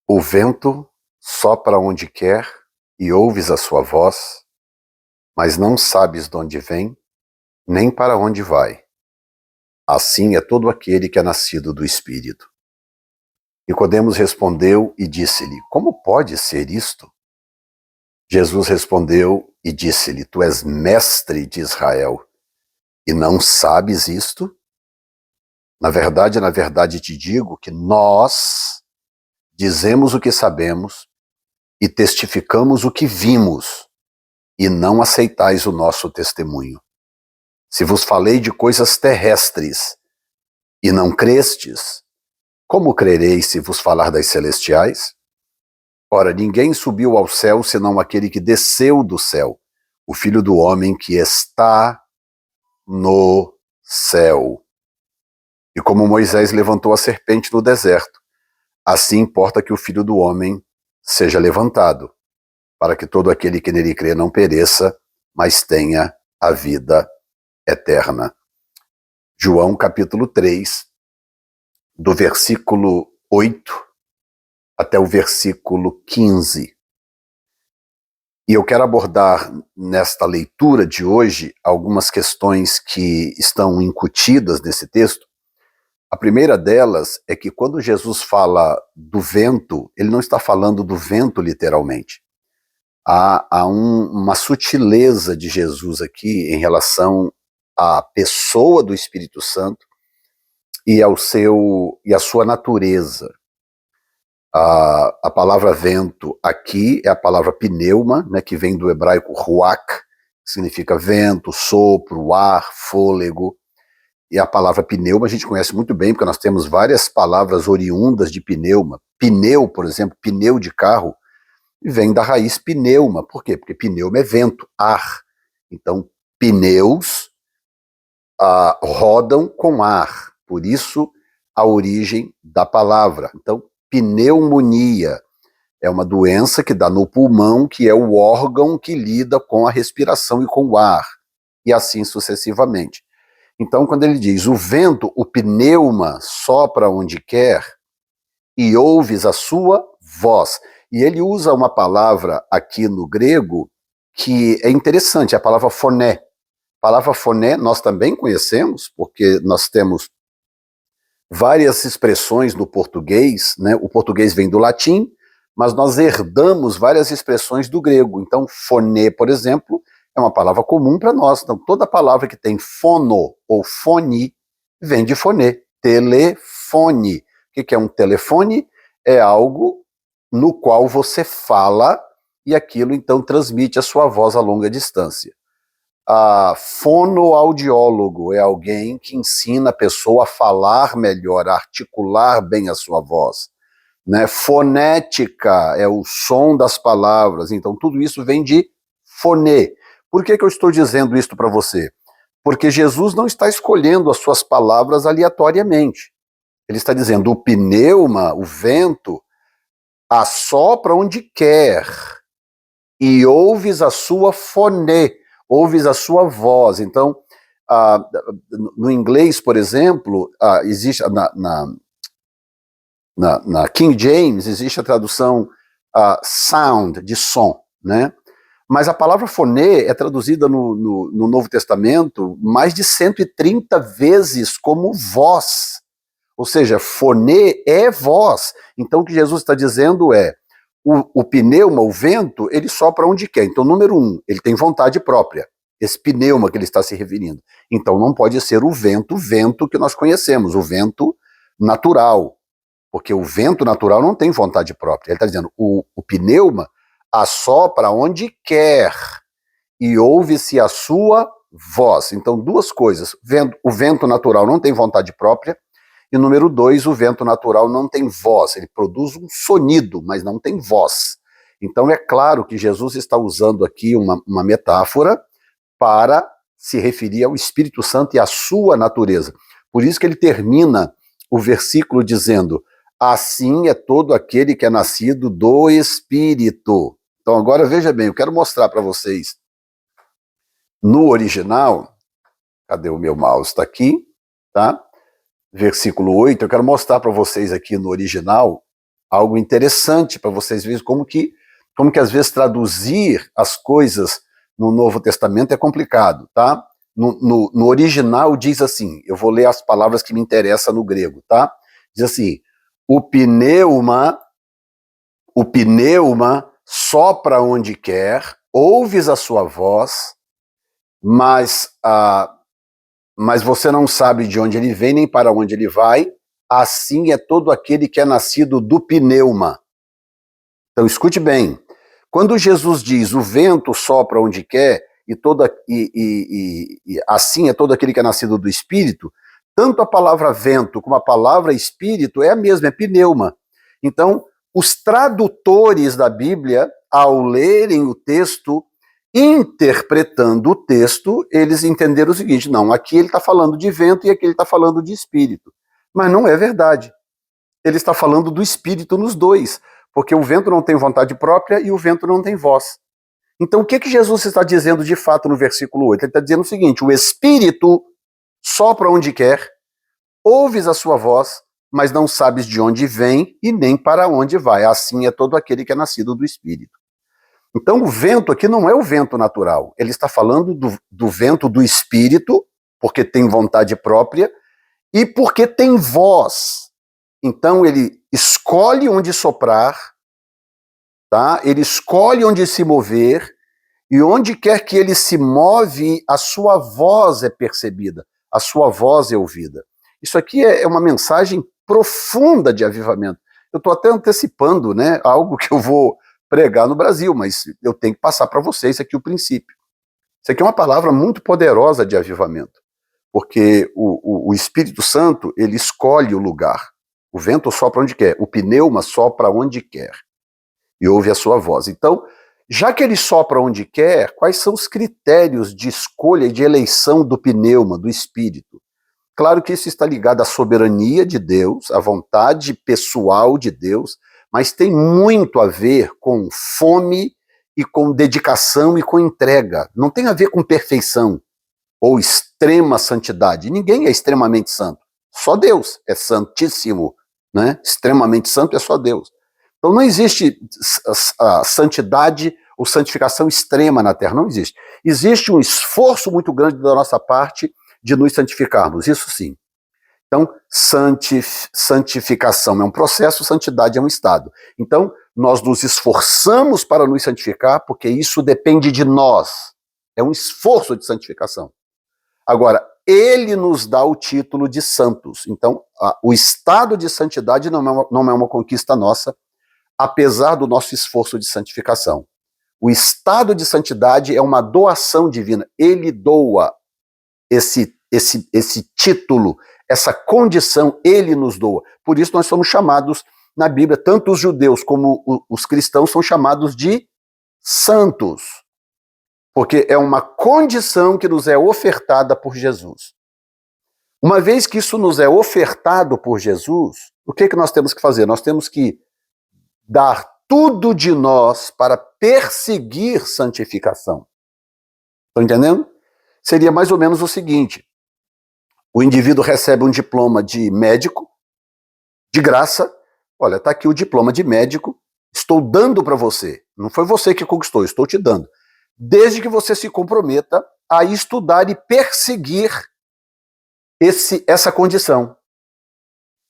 O vento sopra onde quer e ouves a sua voz, mas não sabes de onde vem, nem para onde vai. Assim é todo aquele que é nascido do Espírito. Nicodemos respondeu e disse-lhe: Como pode ser isto? Jesus respondeu e disse-lhe: Tu és mestre de Israel e não sabes isto? Na verdade te digo que nós dizemos o que sabemos e testificamos o que vimos, e não aceitais o nosso testemunho. Se vos falei de coisas terrestres e não crestes, como crereis se vos falar das celestiais? Ora, ninguém subiu ao céu senão aquele que desceu do céu, o Filho do Homem que está no céu. E como Moisés levantou a serpente no deserto, assim importa que o Filho do Homem seja levantado, para que todo aquele que nele crê não pereça, mas tenha a vida eterna. João capítulo 3, do versículo 8 até o versículo 15. E eu quero abordar nesta leitura de hoje algumas questões que estão incutidas nesse texto. A primeira delas é que quando Jesus fala do vento, ele não está falando do vento literalmente. Há uma sutileza de Jesus aqui em relação à pessoa do Espírito Santo e a sua natureza. A palavra vento aqui é a palavra pneuma, né, que vem do hebraico ruach, que significa vento, sopro, ar, fôlego. E a palavra pneuma a gente conhece muito bem, porque nós temos várias palavras oriundas de pneuma. Pneu, por exemplo, pneu de carro, vem da raiz pneuma. Por quê? Porque pneuma é vento, ar. Então, pneus rodam com ar. Por isso, a origem da palavra. Então, pneumonia é uma doença que dá no pulmão, que é o órgão que lida com a respiração e com o ar. E assim sucessivamente. Então, quando ele diz, o vento, o pneuma, sopra onde quer e ouves a sua voz. E ele usa uma palavra aqui no grego que é interessante, a palavra foné. A palavra foné nós também conhecemos, porque nós temos várias expressões no português, né? O português vem do latim, mas nós herdamos várias expressões do grego. Então, foné, por exemplo, é uma palavra comum para nós. Então, toda palavra que tem fono ou fone vem de foné. Telefone. O que é um telefone? É algo no qual você fala e aquilo então transmite a sua voz a longa distância. Fonoaudiólogo é alguém que ensina a pessoa a falar melhor, a articular bem a sua voz. Né? Fonética é o som das palavras. Então, tudo isso vem de foné. Por que eu estou dizendo isso para você? Porque Jesus não está escolhendo as suas palavras aleatoriamente. Ele está dizendo, o pneuma, o vento, assopra onde quer e ouves a sua foné, ouves a sua voz. Então, no inglês, por exemplo, existe na King James, existe a tradução sound, de som, né? Mas a palavra foné é traduzida no Novo Testamento mais de 130 vezes como voz. Ou seja, foné é voz. Então o que Jesus está dizendo é, o pneuma, o vento, ele sopra onde quer. Então, número 1, ele tem vontade própria. Esse pneuma que ele está se referindo. Então não pode ser o vento que nós conhecemos, o vento natural. Porque o vento natural não tem vontade própria. Ele está dizendo, o pneuma assopra onde quer e ouve-se a sua voz. Então, duas coisas. O vento natural não tem vontade própria. E número 2, o vento natural não tem voz. Ele produz um sonido, mas não tem voz. Então, é claro que Jesus está usando aqui uma metáfora para se referir ao Espírito Santo e à sua natureza. Por isso que ele termina o versículo dizendo, assim é todo aquele que é nascido do Espírito. Então agora veja bem, eu quero mostrar para vocês no original, cadê o meu mouse? Está aqui, tá? Versículo 8, eu quero mostrar para vocês aqui no original algo interessante para vocês verem como que às vezes traduzir as coisas no Novo Testamento é complicado, tá? No original diz assim, eu vou ler as palavras que me interessam no grego, tá? Diz assim, o pneuma sopra onde quer, ouves a sua voz, mas você não sabe de onde ele vem nem para onde ele vai, assim é todo aquele que é nascido do pneuma. Então escute bem, quando Jesus diz o vento sopra onde quer, e assim é todo aquele que é nascido do Espírito, tanto a palavra vento como a palavra Espírito é a mesma, é pneuma. Então, os tradutores da Bíblia, ao lerem o texto, interpretando o texto, eles entenderam o seguinte, não, aqui ele está falando de vento e aqui ele está falando de Espírito. Mas não é verdade. Ele está falando do Espírito nos dois, porque o vento não tem vontade própria e o vento não tem voz. Então, o que Jesus está dizendo de fato no versículo 8? Ele está dizendo o seguinte, o Espírito sopra onde quer, ouves a sua voz, mas não sabes de onde vem e nem para onde vai. Assim é todo aquele que é nascido do Espírito. Então, o vento aqui não é o vento natural. Ele está falando do vento do Espírito, porque tem vontade própria, e porque tem voz. Então, ele escolhe onde soprar, tá? Ele escolhe onde se mover, e onde quer que ele se move, a sua voz é percebida, a sua voz é ouvida. Isso aqui é uma mensagem profunda de avivamento. Eu estou até antecipando, né, algo que eu vou pregar no Brasil, mas eu tenho que passar para vocês aqui o princípio. Isso aqui é uma palavra muito poderosa de avivamento, porque o Espírito Santo, ele escolhe o lugar. O vento sopra onde quer, o pneuma sopra onde quer, e ouve a sua voz. Então, já que ele sopra onde quer, quais são os critérios de escolha e de eleição do pneuma, do Espírito? Claro que isso está ligado à soberania de Deus, à vontade pessoal de Deus, mas tem muito a ver com fome e com dedicação e com entrega. Não tem a ver com perfeição ou extrema santidade. Ninguém é extremamente santo. Só Deus é santíssimo, né? Extremamente santo é só Deus. Então não existe a santidade ou santificação extrema na Terra, não existe. Existe um esforço muito grande da nossa parte de nos santificarmos, isso sim. Então, santificação é um processo, santidade é um estado. Então, nós nos esforçamos para nos santificar, porque isso depende de nós. É um esforço de santificação. Agora, ele nos dá o título de santos. Então, o estado de santidade não é uma conquista nossa, apesar do nosso esforço de santificação. O estado de santidade é uma doação divina. Ele doa esse título, essa condição, ele nos doa. Por isso nós somos chamados, na Bíblia, tanto os judeus como os cristãos são chamados de santos. Porque é uma condição que nos é ofertada por Jesus. Uma vez que isso nos é ofertado por Jesus, o que nós temos que fazer? Nós temos que dar tudo de nós para perseguir santificação. Estão entendendo? Seria mais ou menos o seguinte: o indivíduo recebe um diploma de médico, de graça. Olha, está aqui o diploma de médico, estou dando para você. Não foi você que conquistou, estou te dando. Desde que você se comprometa a estudar e perseguir essa condição.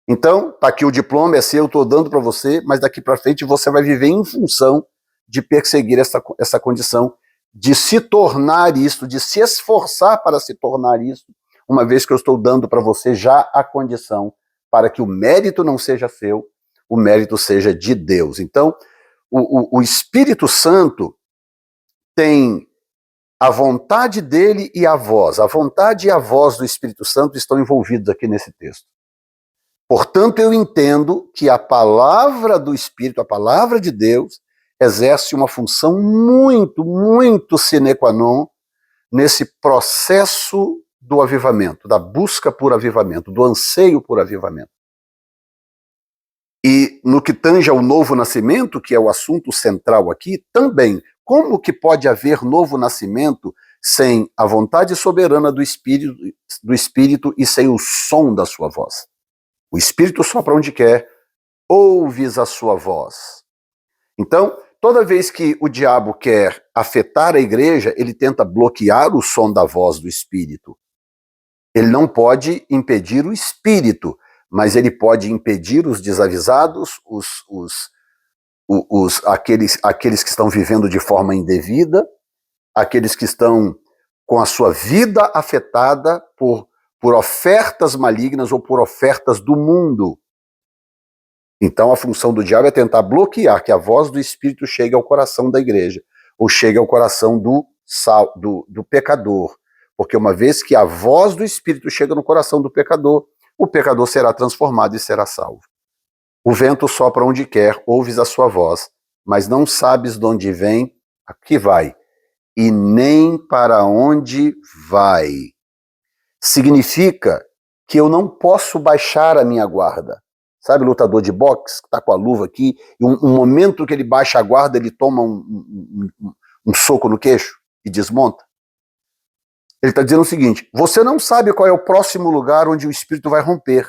Então, está aqui o diploma, é seu, eu estou dando para você, mas daqui para frente você vai viver em função de perseguir essa condição, de se tornar isso, de se esforçar para se tornar isso, uma vez que eu estou dando para você já a condição para que o mérito não seja seu, o mérito seja de Deus. Então, o Espírito Santo tem a vontade dele e a voz. A vontade e a voz do Espírito Santo estão envolvidos aqui nesse texto. Portanto, eu entendo que a palavra do Espírito, a palavra de Deus, exerce uma função muito, muito sine qua non nesse processo do avivamento, da busca por avivamento, do anseio por avivamento. E no que tange ao novo nascimento, que é o assunto central aqui, também, como que pode haver novo nascimento sem a vontade soberana do Espírito e sem o som da sua voz? O Espírito sopra onde quer, ouves a sua voz. Então, toda vez que o diabo quer afetar a igreja, ele tenta bloquear o som da voz do Espírito. Ele não pode impedir o Espírito, mas ele pode impedir os desavisados, aqueles que estão vivendo de forma indevida, aqueles que estão com a sua vida afetada por ofertas malignas ou por ofertas do mundo. Então a função do diabo é tentar bloquear que a voz do Espírito chegue ao coração da igreja, ou chegue ao coração do pecador. Porque uma vez que a voz do Espírito chega no coração do pecador, o pecador será transformado e será salvo. O vento sopra onde quer, ouves a sua voz, mas não sabes de onde vem, a que vai, e nem para onde vai. Significa que eu não posso baixar a minha guarda. Sabe o lutador de boxe, que está com a luva aqui, e um momento que ele baixa a guarda, ele toma um soco no queixo e desmonta? Ele está dizendo o seguinte: você não sabe qual é o próximo lugar onde o Espírito vai romper.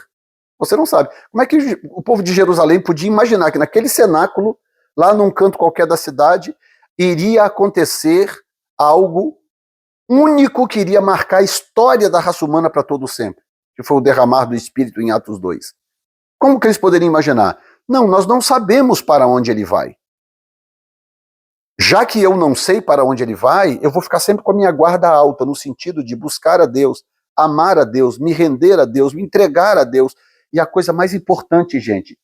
Você não sabe. Como é que o povo de Jerusalém podia imaginar que naquele cenáculo, lá num canto qualquer da cidade, iria acontecer algo único que iria marcar a história da raça humana para todo sempre, que foi o derramar do Espírito em Atos 2. Como que eles poderiam imaginar? Não, nós não sabemos para onde ele vai. Já que eu não sei para onde ele vai, eu vou ficar sempre com a minha guarda alta, no sentido de buscar a Deus, amar a Deus, me render a Deus, me entregar a Deus. E a coisa mais importante, gente,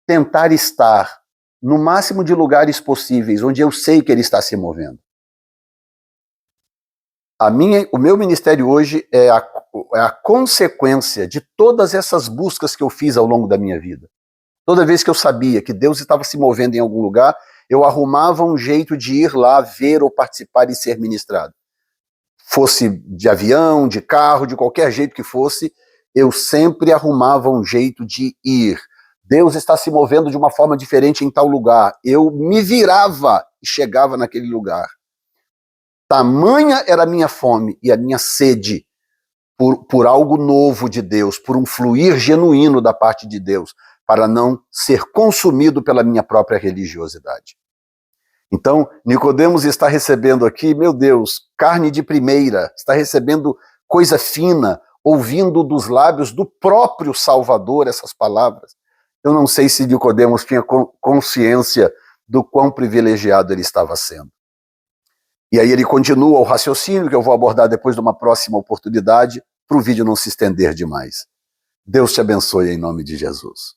tentar estar no máximo de lugares possíveis onde eu sei que ele está se movendo. O meu ministério hoje é a consequência de todas essas buscas que eu fiz ao longo da minha vida. Toda vez que eu sabia que Deus estava se movendo em algum lugar, eu arrumava um jeito de ir lá, ver ou participar e ser ministrado. Fosse de avião, de carro, de qualquer jeito que fosse, eu sempre arrumava um jeito de ir. Deus está se movendo de uma forma diferente em tal lugar. Eu me virava e chegava naquele lugar. Tamanha era a minha fome e a minha sede por algo novo de Deus, por um fluir genuíno da parte de Deus, para não ser consumido pela minha própria religiosidade. Então, Nicodemos está recebendo aqui, meu Deus, carne de primeira, está recebendo coisa fina, ouvindo dos lábios do próprio Salvador essas palavras. Eu não sei se Nicodemos tinha consciência do quão privilegiado ele estava sendo. E aí ele continua o raciocínio, que eu vou abordar depois de uma próxima oportunidade, para o vídeo não se estender demais. Deus te abençoe em nome de Jesus.